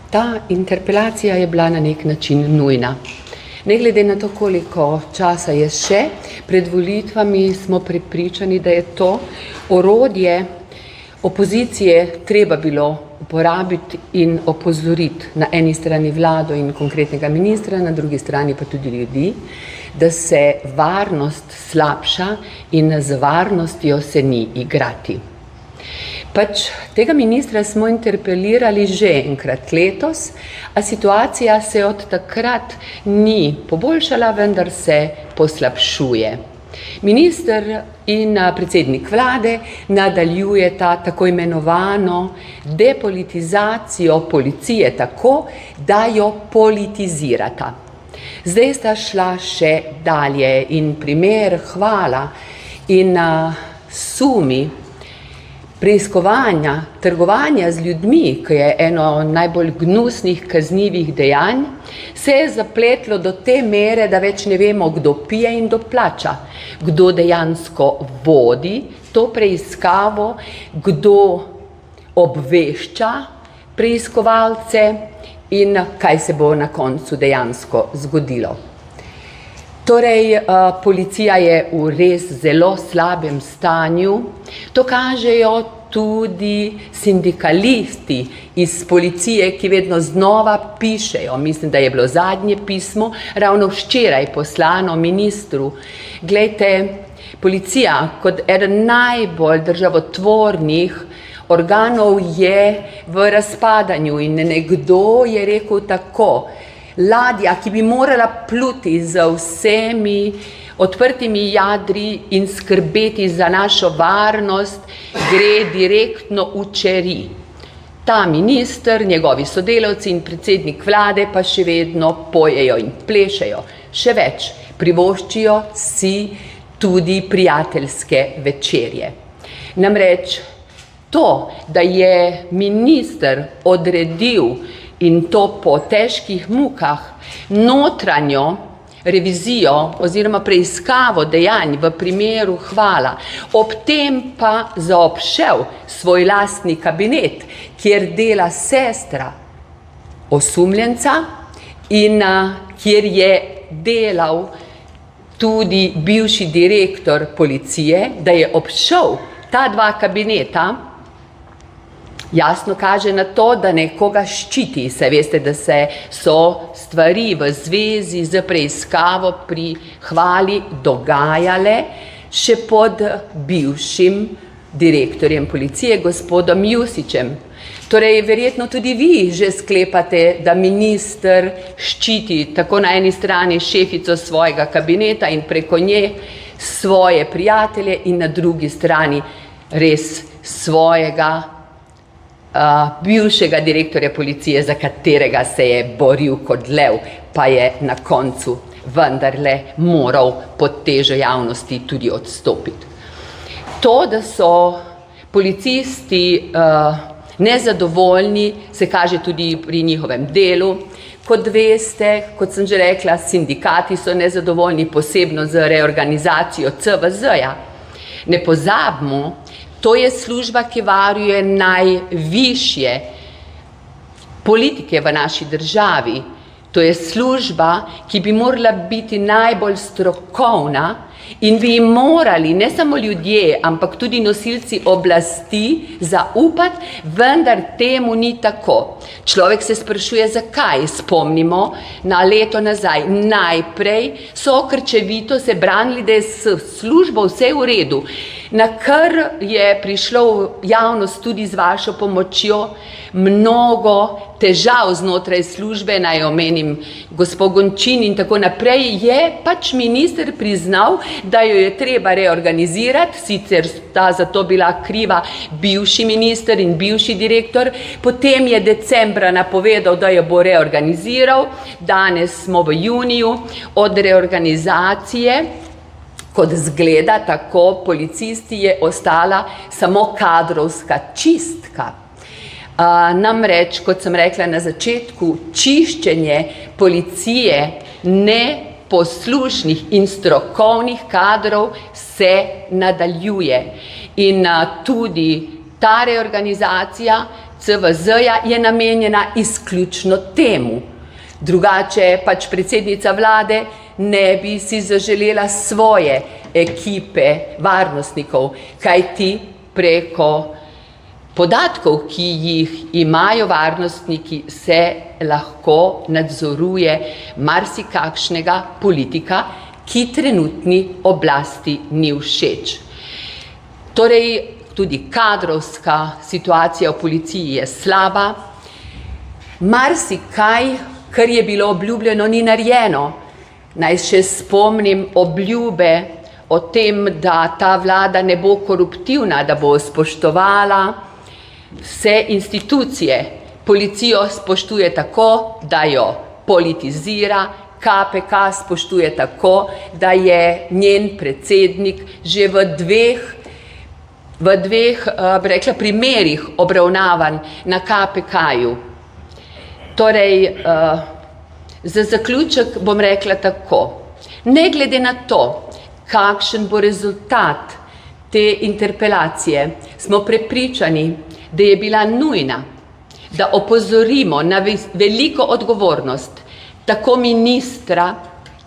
Ta interpelacija je bila na nek način nujna. Ne glede na to, koliko časa je še, pred volitvami smo prepričani, da je to orodje opozicije treba bilo uporabiti in opozoriti na eni strani vlado in konkretnega ministra, na drugi strani pa tudi ljudi, da se varnost slabša in z varnostjo se ni igrati. Tega ministra smo interpelirali že enkrat letos, a situacija se od takrat ni poboljšala, vendar se poslabšuje. Minister in predsednik vlade nadaljujeta tako imenovano depolitizacijo policije tako, da jo politizirata. Zdaj sta šla še dalje in primer Hvala in sumi preiskovanja, trgovanja z ljudmi, ki je eno najbolj gnusnih kaznivih dejanj, se je zapletlo do te mere, da več ne vemo, kdo pije in kdo plača, kdo dejansko vodi to preiskavo, kdo obvešča preiskovalce in kaj se bo na koncu dejansko zgodilo. Torej, policija je v res zelo slabem stanju. To kažejo tudi sindikalisti iz policije, ki vedno znova pišejo. Mislim, da je bilo zadnje pismo ravno včeraj poslano ministru. Glejte, policija kot eden najbolj državotvornih organov je v razpadanju in nekdo je rekel tako: ladja, ki bi morala pluti z vsemi odprtimi jadri in skrbeti za našo varnost, gre direktno v čeri. Ta minister, njegovi sodelavci in predsednik vlade pa še vedno pojejo in plešejo. Še več, privoščijo si tudi prijateljske večerje. Namreč to, da je minister odredil, in to po težkih mukah, notranjo revizijo oziroma preiskavo dejanj v primeru Hvala, ob tem pa zaobšel svoj lastni kabinet, kjer dela sestra osumljenca in kjer je delal tudi bivši direktor policije, da je obšel ta dva kabineta, jasno kaže na to, da nekoga ščiti. Saj veste, da so stvari v zvezi z preiskavo pri Hvali dogajale še pod bivšim direktorjem policije, gospodom Jusićem. Torej, verjetno tudi vi že sklepate, da minister ščiti tako na eni strani šefico svojega kabineta in preko nje svoje prijatelje in na drugi strani res svojega bivšega direktorja policije, za katerega se je boril kot lev, pa je na koncu vendarle moral pod težo javnosti tudi odstopiti. To, da so policisti nezadovoljni, se kaže tudi pri njihovem delu. Kot veste, kot sem že rekla, sindikati so nezadovoljni, posebno z reorganizacijo CVZ-ja. Ne pozabimo, to je služba, ki varuje najvišje politike v naši državi. To je služba, ki bi morala biti najbolj strokovna in bi jim morali ne samo ljudje, ampak tudi nosilci oblasti zaupati, vendar temu ni tako. Človek se sprašuje, zakaj. Spomnimo na leto nazaj. Najprej so krčevito se branili, da je s službo vse v redu. Na kar je prišlo v javnost tudi z vašo pomočjo mnogo težav znotraj službe, naj omenim gospod Gončin in tako naprej, je pač minister priznal, da jo je treba reorganizirati, sicer sta za to bila kriva bivši minister in bivši direktor, potem je decembra napovedal, da jo bo reorganiziral, danes smo v juniju, od reorganizacije, kot zgleda tako policisti, je ostala samo kadrovska čistka. Namreč, kot sem rekla na začetku, čiščenje policije neposlušnih in strokovnih kadrov se nadaljuje. In tudi ta reorganizacija CVZ-ja je namenjena izključno temu. Drugače pač predsednica vlade ne bi si zaželela svoje ekipe varnostnikov, kajti preko podatkov, ki jih imajo varnostniki, se lahko nadzoruje marsikakšnega politika, ki trenutni oblasti ni všeč. Torej, tudi kadrovska situacija v policiji je slaba. Marsikaj, kar je bilo obljubljeno, ni narejeno. Naj še spomnim obljube o tem, da ta vlada ne bo koruptivna, da bo spoštovala vse institucije. Policijo spoštuje tako, da jo politizira, KPK spoštuje tako, da je njen predsednik že v dveh bi rekla, primerih obravnavan na KPK-ju. Torej, za zaključek bom rekla tako, ne glede na to, kakšen bo rezultat te interpelacije, smo prepričani, da je bila nujna, da opozorimo na veliko odgovornost tako ministra,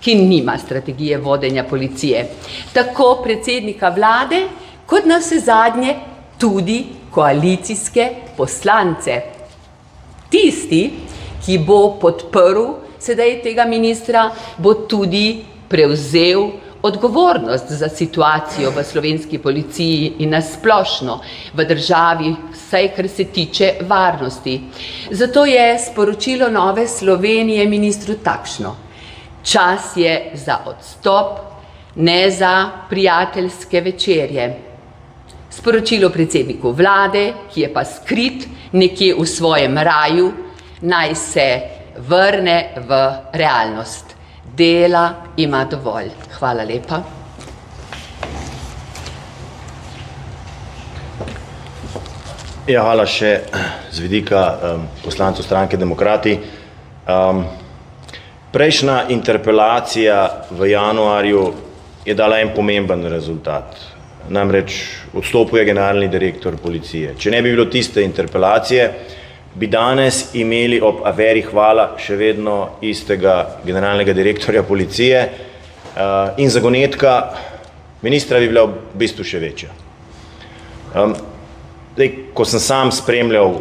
ki nima strategije vodenja policije, tako predsednika vlade, kot navsezadnje tudi koalicijske poslance. Tisti, ki bo podprl sedaj tega ministra, bo tudi prevzel odgovornost za situacijo v slovenski policiji in nasplošno v državi, vsaj kar se tiče varnosti. Zato je sporočilo Nove Slovenije ministru takšno: čas je za odstop, ne za prijateljske večerje. Sporočilo predsedniku vlade, ki je pa skrit nekje v svojem raju, naj se vrne v realnost. Dela ima dovolj. Hvala lepa. Ja, hvala še z vidika poslancev stranke Demokrati. Prejšnja interpelacija v januarju je dala en pomemben rezultat. Namreč odstopil je generalni direktor policije. Če ne bi bilo tiste interpelacije, bi danes imeli ob aferi Hvala še vedno istega generalnega direktorja policije in zagonetka ministra bi bila v bistvu še večja. Ko sem sam spremljal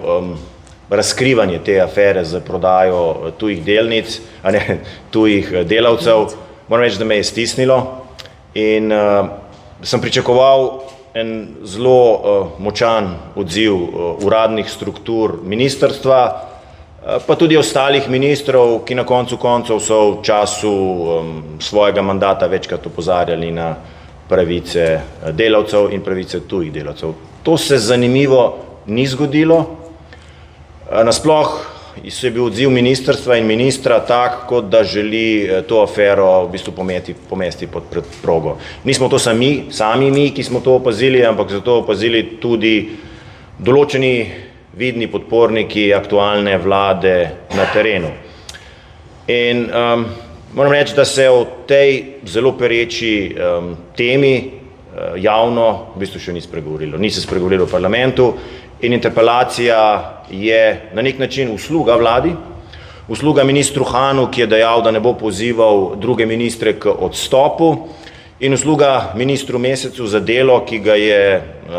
razkrivanje te afere za prodajo tujih delnic, tujih delavcev, moram reči, da me je stisnilo in sem pričakoval en zelo močan odziv uradnih struktur ministrstva, pa tudi ostalih ministrov, ki na koncu koncev so v času svojega mandata večkrat opozarjali na pravice delavcev in pravice tujih delavcev. To se zanimivo ni zgodilo. Nasploh je bil odziv ministrstva in ministra tak, kot da želi to afero v bistvu pomesti pod preprogo. Nismo to sami mi, ki smo to opazili, ampak so to opazili tudi določeni vidni podporniki aktualne vlade na terenu. In moram reči, da se o tej zelo pereči temi javno v bistvu še ni spregovorilo. Ni se spregovorilo v parlamentu in interpelacija je na nek način usluga vladi, usluga ministru Hanu, ki je dejal, da ne bo pozival druge ministre k odstopu, in usluga ministru Mesecu za delo, ki ga je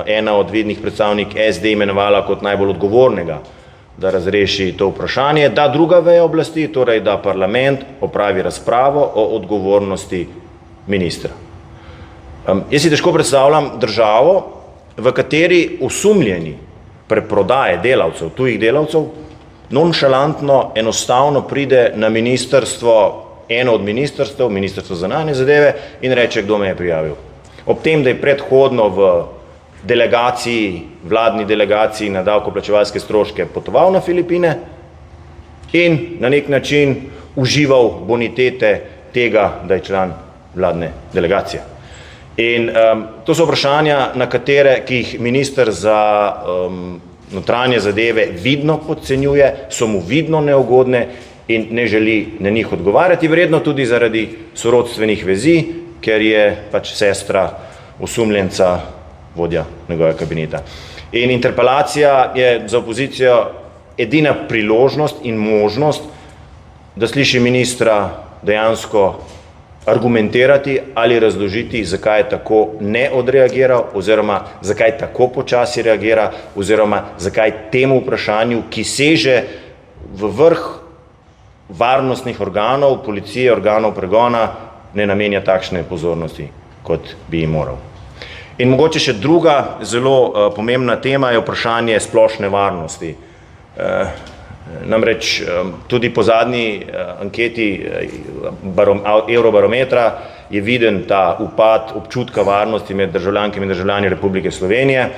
ena od vidnih predstavnik SD imenovala kot najbolj odgovornega, da razreši to vprašanje, da druga veja oblasti, torej da parlament opravi razpravo o odgovornosti ministra. Jaz si težko predstavljam državo, v kateri osumljeni preprodaje delavcev, tujih delavcev, nonšalantno enostavno pride na ministrstvo, eno od ministrstev, Ministrstvo za zunanje zadeve, in reče, kdo me je prijavil. Ob tem, da je predhodno v vladni delegaciji na davkoplačevalske stroške potoval na Filipine in na nek način užival bonitete tega, da je član vladne delegacije. In to so vprašanja, na katere, ki jih minister za notranje zadeve vidno podcenjuje, so mu vidno neugodne in ne želi na njih odgovarjati, verjetno tudi zaradi sorodstvenih vezi, ker je pač sestra osumljenca vodja njegovega kabineta. In interpelacija je za opozicijo edina priložnost in možnost, da sliši ministra dejansko argumentirati ali razložiti, zakaj je tako ne odreagiral, oziroma zakaj tako počasi reagira, oziroma zakaj temu vprašanju, ki seže v vrh varnostnih organov, policije, organov pregona, ne namenja takšne pozornosti, kot bi jim moral. In mogoče še druga zelo pomembna tema je vprašanje splošne varnosti. Namreč tudi po zadnji anketi Eurobarometra je viden ta upad občutka varnosti med državljankami in državljani Republike Slovenije.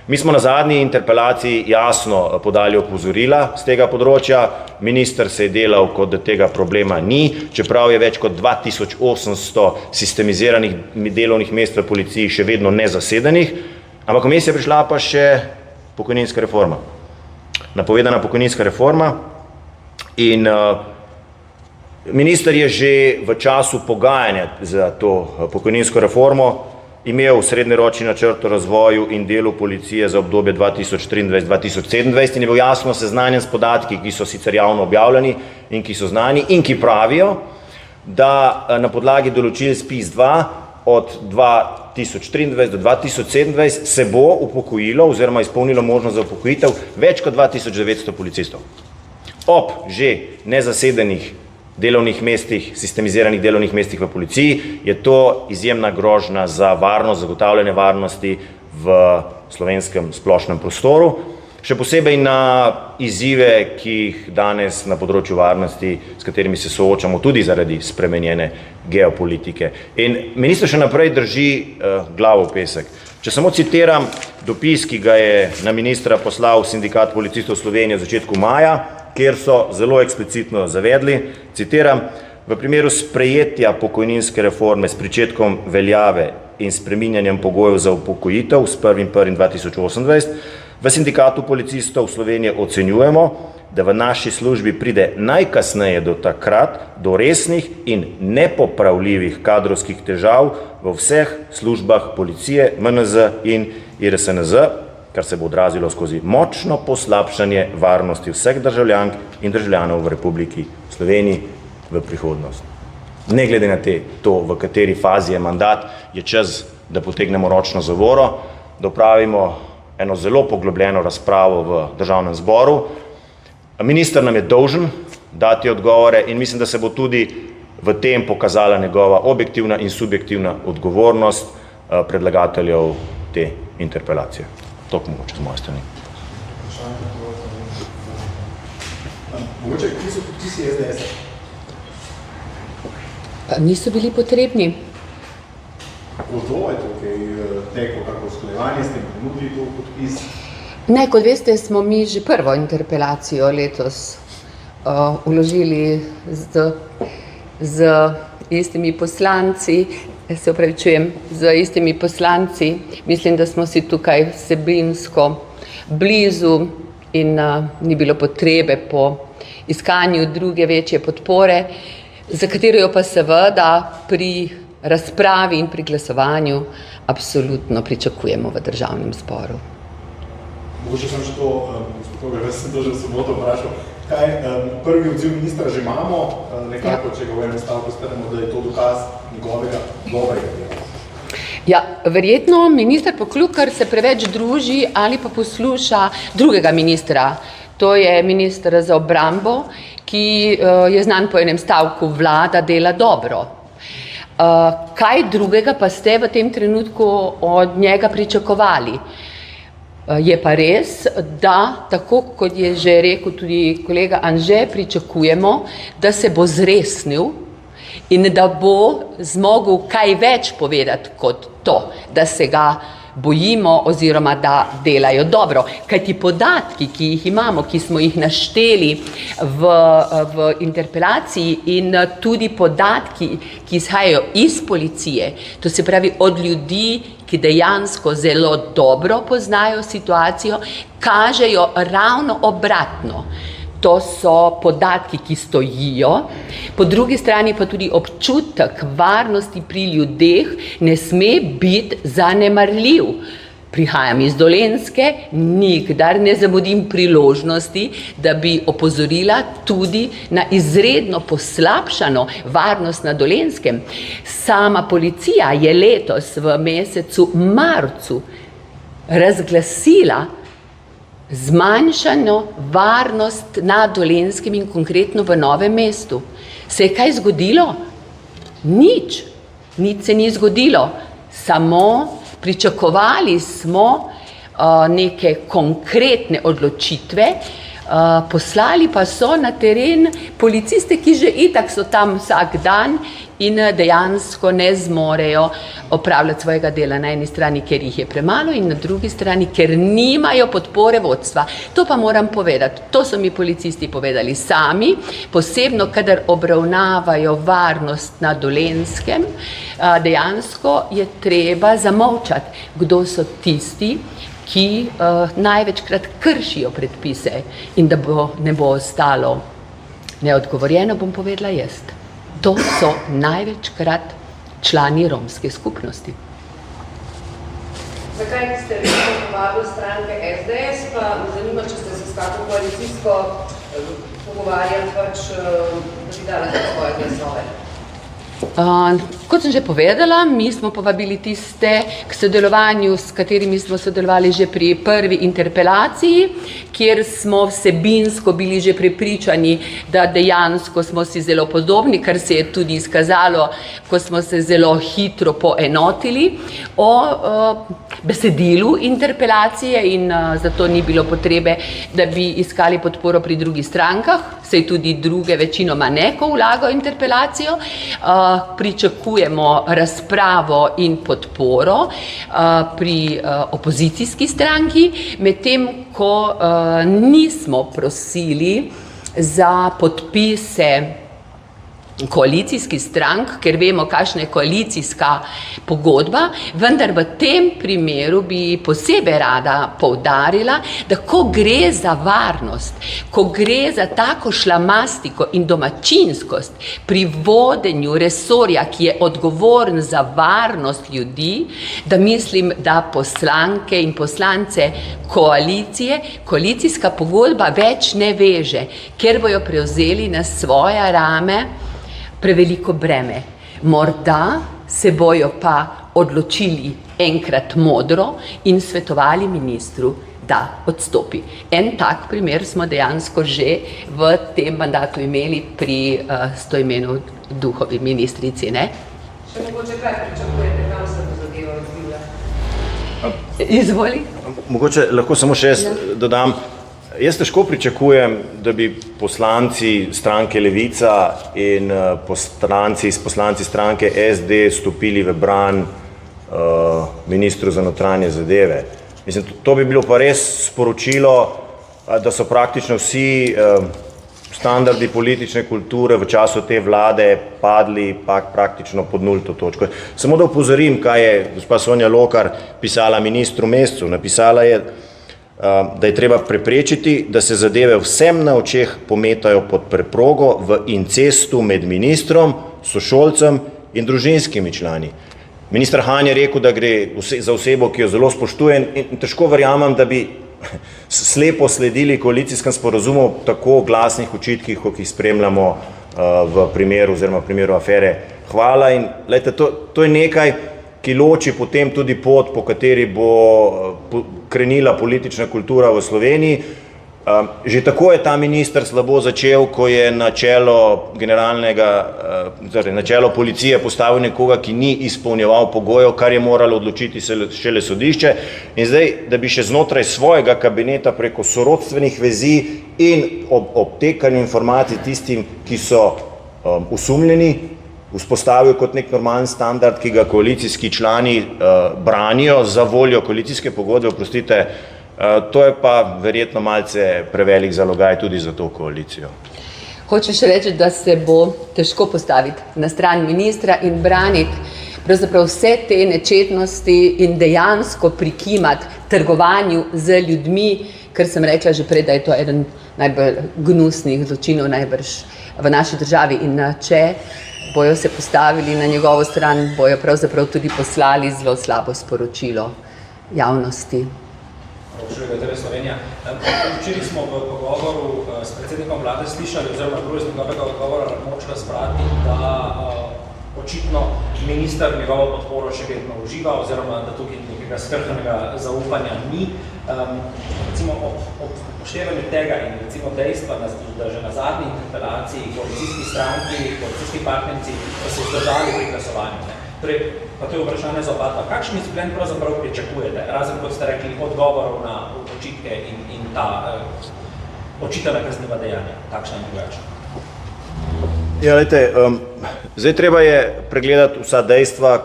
Mi smo na zadnji interpelaciji jasno podali opozorila z tega področja, minister se je delal, kot da tega problema ni, čeprav je več kot 2800 sistemiziranih delovnih mest v policiji še vedno nezasedenih, ampak vmes je prišla pa še pokojninska reforma. Napovedana pokojninska reforma in minister je že v času pogajanja za to pokojninsko reformo imel srednjeročni načrt o razvoju in delu policije za obdobje 2023-2027 in je bil jasno seznanjen s podatki, ki so sicer javno objavljeni in ki so znani in ki pravijo, da na podlagi določil SPIZ-2 od 2023 do 2027 se bo upokojilo oziroma izpolnilo možnost za upokojitev več kot 2900 policistov. Ob že nezasedenih delovnih mestih, sistemiziranih delovnih mestih v policiji, je to izjemna grožnja za varnost, zagotavljanje varnosti v slovenskem splošnem prostoru, še posebej na izzive, ki jih danes na področju varnosti, s katerimi se soočamo tudi zaradi spremenjene geopolitike. In minister še naprej drži glavo v pesek. Če samo citiram dopis, ki ga je na ministra poslal Sindikat policistov Slovenije v začetku maja, kjer so zelo eksplicitno zavedli, citiram, v primeru sprejetja pokojninske reforme s pričetkom veljave in spreminjanjem pogojev za upokojitev s 1.1.2028, v Sindikatu policistov Slovenije ocenjujemo, da v naši službi pride najkasneje do takrat do resnih in nepopravljivih kadrovskih težav v vseh službah policije, MNZ in IRSNZ, kar se bo odrazilo skozi močno poslabšanje varnosti vseh državljank in državljanov v Republiki Sloveniji v prihodnost. Ne glede na to, v kateri fazi je mandat, je čas, da potegnemo ročno zavoro, da opravimo eno zelo poglobljeno razpravo v državnem zboru. Minister nam je dolžen dati odgovore in mislim, da se bo tudi v tem pokazala njegova objektivna in subjektivna odgovornost predlagateljev te interpelacije. Toliko mogoče z moje strani. Mogoče, kje so podpisi SDS? Niso bili potrebni. Gotovo je tukaj teklo kako usklajevanje, ste jim ponudili to podpis? Ne, kot veste, smo mi že prvo interpelacijo letos vložili z istimi poslanci, se opravičujem, z istimi poslanci. Mislim, da smo si tukaj vsebinsko blizu in ni bilo potrebe po iskanju druge večje podpore, za katero jo pa seveda pri razpravi in pri glasovanju absolutno pričakujemo v državnem zboru. Mogoče sem še to, gospod Kogar, jaz sem to že v soboto vprašal, kaj prvi odziv ministra že imamo, nekako, če ga v enem stavku strnemo, da je to dokaz njegovega dobrega dela. Ja, verjetno minister Poklukar se preveč druži ali pa posluša drugega ministra, to je minister za obrambo, ki je znan po enem stavku, vlada dela dobro. Kaj drugega pa ste v tem trenutku od njega pričakovali? Je pa res, da tako kot je že rekel tudi kolega Anže, pričakujemo, da se bo zresnil in da bo zmogel kaj več povedati kot to, da se ga bojimo oziroma da delajo dobro. Kajti podatki, ki jih imamo, ki smo jih našteli v interpelaciji in tudi podatki, ki izhajajo iz policije, to se pravi od ljudi, ki dejansko zelo dobro poznajo situacijo, kažejo ravno obratno. To so podatki, ki stojijo, po drugi strani pa tudi občutek varnosti pri ljudeh ne sme biti zanemarljiv. Prihajam iz Dolenjske, nikdar ne zamudim priložnosti, da bi opozorila tudi na izredno poslabšano varnost na Dolenjskem. Sama policija je letos v mesecu marcu razglasila zmanjšano varnost na Dolenjskem in konkretno v Novem mestu. Se je kaj zgodilo? Nič se ni zgodilo, samo pričakovali smo neke konkretne odločitve, poslali pa so na teren policiste, ki že itak so tam vsak dan in dejansko ne zmorejo opravljati svojega dela, na eni strani, ker jih je premalo, in na drugi strani, ker nimajo podpore vodstva. To pa moram povedati, to so mi policisti povedali sami, posebno kadar obravnavajo varnost na Dolenjskem, dejansko je treba zamolčati, kdo so tisti, ki največkrat kršijo predpise, in da ne bo ostalo neodgovorjeno, bom povedala jaz. To so največkrat člani romske skupnosti. Zakaj niste resno povabili stranke SDS, pa me zanima, če ste se s kako koalicijsko pogovarjali, da bi dala svoje glasove? Kot sem že povedala, mi smo povabili tiste k sodelovanju, s katerimi smo sodelovali že pri prvi interpelaciji, kjer smo vsebinsko bili že prepričani, da dejansko smo si zelo podobni, kar se je tudi izkazalo, ko smo se zelo hitro poenotili o besedilu interpelacije, in zato ni bilo potrebe, da bi iskali podporo pri drugih strankah, saj tudi druge večinoma ne, ko vlagajo interpelacijo. Pričakujemo razpravo in podporo pri opozicijski stranki, medtem ko nismo prosili za podpise koalicijskih strank, ker vemo, kakšna je koalicijska pogodba, vendar v tem primeru bi posebej rada poudarila, da ko gre za varnost, ko gre za tako šlamastiko in domačinskost pri vodenju resorja, ki je odgovoren za varnost ljudi, da mislim, da poslanke in poslance koalicije, koalicijska pogodba več ne veže, ker bojo prevzeli na svoje rame preveliko breme. Morda se bojo pa odločili enkrat modro in svetovali ministru, da odstopi. En tak primer smo dejansko že v tem mandatu imeli pri Stojmenu Duhovi ministrici, ne? Še mogoče kaj pričakujete, kam se bo zadeva odvila? Izvoli. Mogoče lahko samo še jaz dodam. Jaz težko pričakujem, da bi poslanci stranke Levica in poslanci stranke SD stopili v bran ministru za notranje zadeve. Mislim, to bi bilo pa res sporočilo, da so praktično vsi standardi politične kulture v času te vlade padli praktično pod nulto točko. Samo da upozorim, kaj je gospa Sonja Lokar pisala ministru Mescu. Napisala je, da je treba preprečiti, da se zadeve vsem na očeh pometajo pod preprogo v incestu med ministrom, sošolcem in družinskimi člani. Minister Han je rekel, da gre za osebo, ki jo zelo spoštuje, in težko verjamem, da bi slepo sledili koalicijskem sporazumu tako glasnih očitkih, kot jih spremljamo v primeru oziroma primeru afere Hvala. In lejte, to je nekaj, ki loči potem tudi pot, po kateri bo krenila politična kultura v Sloveniji. Že tako je ta minister slabo začel, ko je na čelo policije postavil nekoga, ki ni izpolnjeval pogojev, kar je moralo odločiti šele sodišče. In zdaj, da bi še znotraj svojega kabineta preko sorodstvenih vezi in ob tekanju informacij tistim, ki so osumljeni, vzpostavil kot nek normalen standard, ki ga koalicijski člani branijo za voljo koalicijske pogodbe, oprostite, to je pa verjetno malce prevelik zalogaj tudi za to koalicijo. Hočeš reči, da se bo težko postaviti na stran ministra in braniti pravzaprav vse te nečednosti in dejansko prikimati trgovanju z ljudmi, ker sem rekla že prej, da je to eden najbolj gnusnih zločinov najbrž v naši državi, in če bojo se postavili na njegovo stran, bojo pravzaprav tudi poslali zelo slabo sporočilo javnosti. Včeraj smo v pogovoru s predsednikom vlade slišali, oziroma drugo iz njegovega odgovora moč razbrati, da očitno minister njegovo podporo še vedno uživa, oziroma da tukaj nekega skrhanega zaupanja ni. Recimo ob upoštevanju tega in recimo dejstva, da že na zadnji interpelaciji koalicijski stranki, koalicijski partnerci so se vzdržali pri glasovanju. Torej, pa to je vprašanje za oba. Kakšen izplen pravzaprav pričakujete, razen kot ste rekli, odgovorov na očitke in ta očitana kazniva dejanja, takšna in drugačna? Ja, lejte, zdaj treba je pregledati vsa dejstva,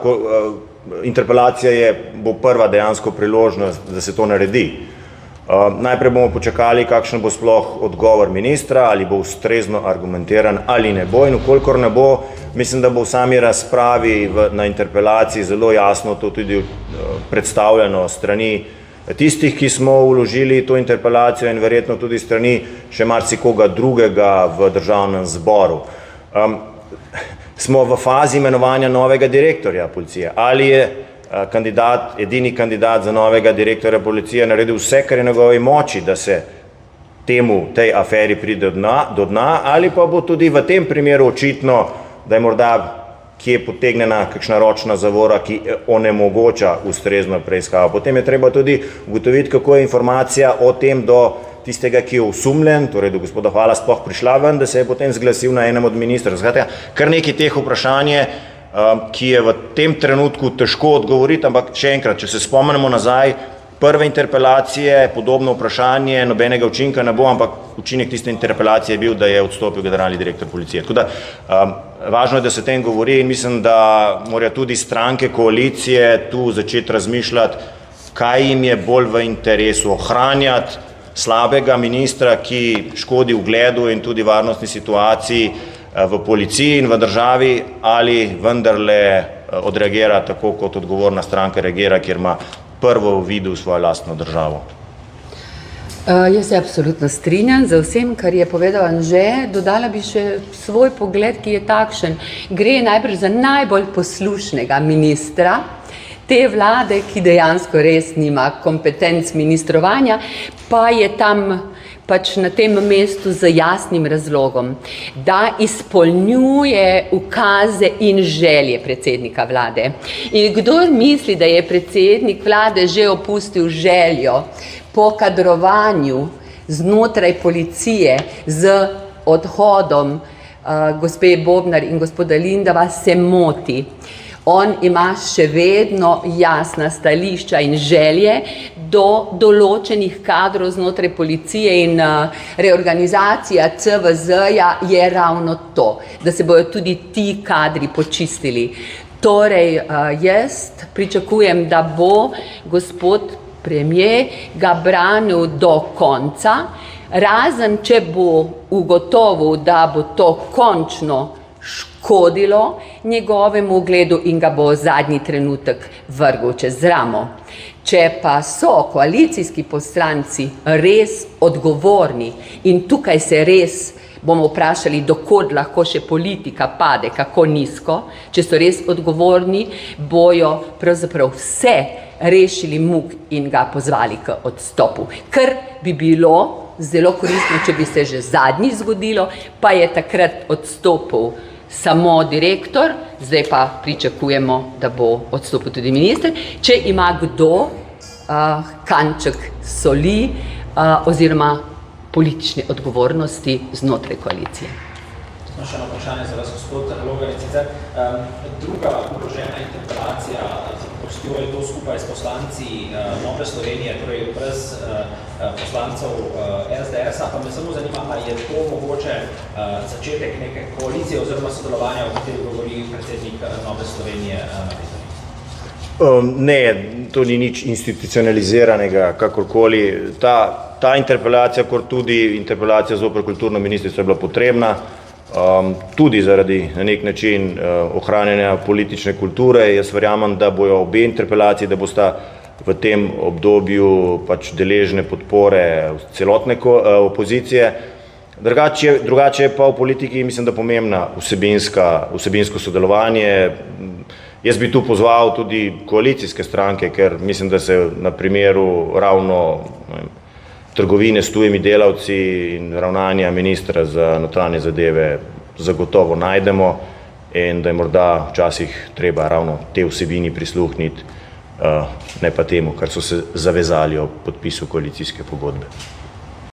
interpelacija bo prva dejansko priložnost, da se to naredi. Najprej bomo počakali, kakšen bo sploh odgovor ministra, ali bo ustrezno argumentiran ali ne bo, in ukolikor ne bo, mislim, da bo v sami razpravi na interpelaciji zelo jasno to tudi predstavljeno strani tistih, ki smo vložili to interpelacijo in verjetno tudi strani še marsikoga drugega v državnem zboru. Smo v fazi imenovanja novega direktorja policije. Ali je edini kandidat za novega direktorja policije naredil vse, kar je njegovi moči, da se tej aferi pride do dna, ali pa bo tudi v tem primeru očitno, da je morda kje potegnjena kakšna ročna zavora, ki onemogoča ustrezno preiskavo. Potem je treba tudi ugotoviti, kako je informacija o tem do tistega, ki je osumljen, torej do gospoda Hvala, sploh prišla ven, da se je potem zglasil na enem od ministrov. Kar nekaj teh vprašanje, ki je v tem trenutku težko odgovoriti, ampak še enkrat, če se spomnimo nazaj, prve interpelacije, podobno vprašanje, nobenega učinka ne bo, ampak učinek tiste interpelacije je bil, da je odstopil generalni direktor policije. Tako da važno je, da se o tem govori in mislim, da morajo tudi stranke koalicije tu začeti razmišljati, kaj jim je bolj v interesu ohranjati slabega ministra, ki škodi ugledu in tudi varnostni situaciji v policiji in v državi, ali vendarle odreagira tako, kot odgovorna stranka reagira, kjer ima prvo v vidu svojo lastno državo. Jaz se absolutno strinjam z vsem, kar je povedal Anže. Dodala bi še svoj pogled, ki je takšen. Gre najbrž za najbolj poslušnega ministra te vlade, ki dejansko res nima kompetenc ministrovanja, pa je tam pač na tem mestu z jasnim razlogom, da izpolnjuje ukaze in želje predsednika vlade. In kdor misli, da je predsednik vlade že opustil željo po kadrovanju znotraj policije z odhodom gospe Bobnar in gospoda Lindava, se moti. On ima še vedno jasna stališča in želje do določenih kadrov znotraj policije in reorganizacija CVZ-ja je ravno to, da se bojo tudi ti kadri počistili. Torej, jaz pričakujem, da bo gospod premier ga branil do konca, razen če bo ugotovil, da bo to končno škodilo njegovemu ugledu in ga bo zadnji trenutek vrgel čez ramo. Če pa so koalicijski poslanci res odgovorni in tukaj se res bomo vprašali, dokod lahko še politika pade, kako nizko, če so res odgovorni, bojo pravzaprav vse rešili muk in ga pozvali k odstopu. Ker bi bilo zelo koristno, če bi se že zadnji zgodilo, pa je takrat odstopil samo direktor, zdaj pa pričakujemo, da bo odstopil tudi minister, če ima kdo kanček soli oziroma politične odgovornosti znotraj koalicije. Še eno vprašanje za vas, gospod Logar, in sicer druga vložena interpelacija zaprostil je to skupaj s poslanci Nove Slovenije, torej brez poslancev SDS-a, pa me samo zanima, ali je to mogoče začetek neke koalicije oziroma sodelovanja, o kateri govori predsednik Nove Slovenije na Petri? Ne, to ni nič institucionaliziranega, kakorkoli. Ta interpelacija, kot tudi interpelacija zoper kulturno ministrico, je bila potrebna, tudi zaradi na nek način ohranjanja politične kulture. Jaz verjamem, da bojo obe interpelaciji, da bosta v tem obdobju pač deležne podpore celotne opozicije. Drugače je pa v politiki, mislim, da pomembna vsebinsko sodelovanje. Jaz bi tu pozval tudi koalicijske stranke, ker mislim, da se na primeru ravno trgovine s tujimi delavci in ravnanja ministra za notranje zadeve zagotovo najdemo in da je morda včasih treba ravno te vsebini prisluhniti, ne pa temu, kar so se zavezali ob podpisu koalicijske pogodbe.